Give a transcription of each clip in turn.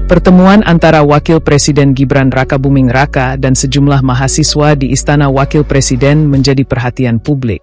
Pertemuan antara Wakil Presiden Gibran Rakabuming Raka dan sejumlah mahasiswa di Istana Wakil Presiden menjadi perhatian publik.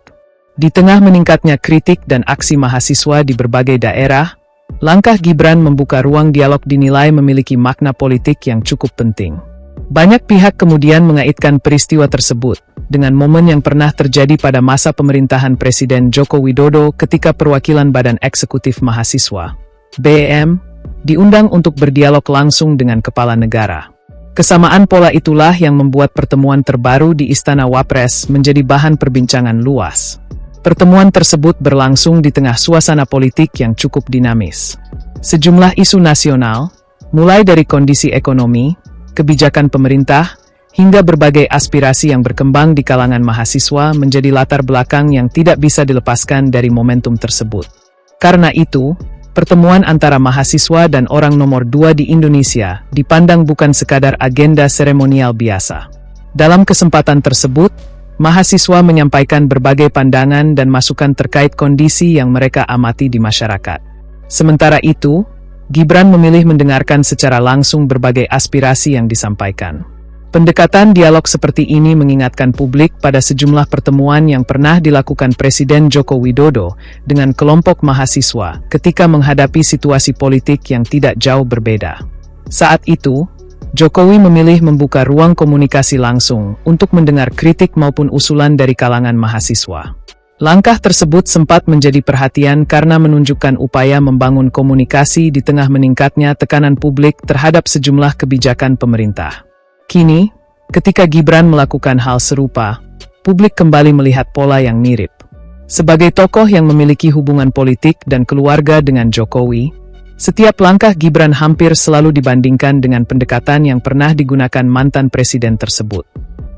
Di tengah meningkatnya kritik dan aksi mahasiswa di berbagai daerah, langkah Gibran membuka ruang dialog dinilai memiliki makna politik yang cukup penting. Banyak pihak kemudian mengaitkan peristiwa tersebut dengan momen yang pernah terjadi pada masa pemerintahan Presiden Joko Widodo ketika perwakilan Badan Eksekutif Mahasiswa, BEM, diundang untuk berdialog langsung dengan kepala negara. Kesamaan pola itulah yang membuat pertemuan terbaru di Istana Wapres menjadi bahan perbincangan luas. Pertemuan tersebut berlangsung di tengah suasana politik yang cukup dinamis. Sejumlah isu nasional, mulai dari kondisi ekonomi, kebijakan pemerintah, hingga berbagai aspirasi yang berkembang di kalangan mahasiswa menjadi latar belakang yang tidak bisa dilepaskan dari momentum tersebut. Karena itu, pertemuan antara mahasiswa dan orang nomor 2 di Indonesia dipandang bukan sekadar agenda seremonial biasa. Dalam kesempatan tersebut, mahasiswa menyampaikan berbagai pandangan dan masukan terkait kondisi yang mereka amati di masyarakat. Sementara itu, Gibran memilih mendengarkan secara langsung berbagai aspirasi yang disampaikan. Pendekatan dialog seperti ini mengingatkan publik pada sejumlah pertemuan yang pernah dilakukan Presiden Joko Widodo dengan kelompok mahasiswa ketika menghadapi situasi politik yang tidak jauh berbeda. Saat itu, Jokowi memilih membuka ruang komunikasi langsung untuk mendengar kritik maupun usulan dari kalangan mahasiswa. Langkah tersebut sempat menjadi perhatian karena menunjukkan upaya membangun komunikasi di tengah meningkatnya tekanan publik terhadap sejumlah kebijakan pemerintah. Kini, ketika Gibran melakukan hal serupa, publik kembali melihat pola yang mirip. Sebagai tokoh yang memiliki hubungan politik dan keluarga dengan Jokowi, setiap langkah Gibran hampir selalu dibandingkan dengan pendekatan yang pernah digunakan mantan presiden tersebut.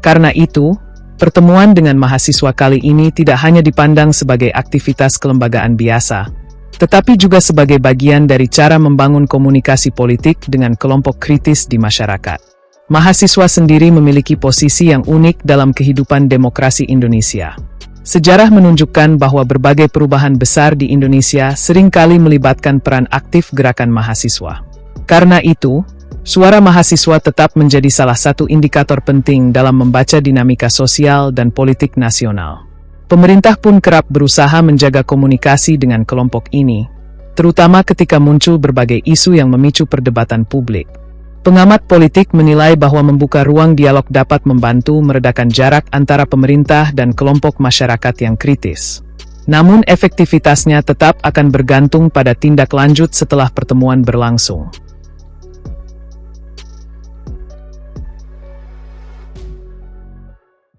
Karena itu, pertemuan dengan mahasiswa kali ini tidak hanya dipandang sebagai aktivitas kelembagaan biasa, tetapi juga sebagai bagian dari cara membangun komunikasi politik dengan kelompok kritis di masyarakat. Mahasiswa sendiri memiliki posisi yang unik dalam kehidupan demokrasi Indonesia. Sejarah menunjukkan bahwa berbagai perubahan besar di Indonesia seringkali melibatkan peran aktif gerakan mahasiswa. Karena itu, suara mahasiswa tetap menjadi salah satu indikator penting dalam membaca dinamika sosial dan politik nasional. Pemerintah pun kerap berusaha menjaga komunikasi dengan kelompok ini, terutama ketika muncul berbagai isu yang memicu perdebatan publik. Pengamat politik menilai bahwa membuka ruang dialog dapat membantu meredakan jarak antara pemerintah dan kelompok masyarakat yang kritis. Namun efektivitasnya tetap akan bergantung pada tindak lanjut setelah pertemuan berlangsung.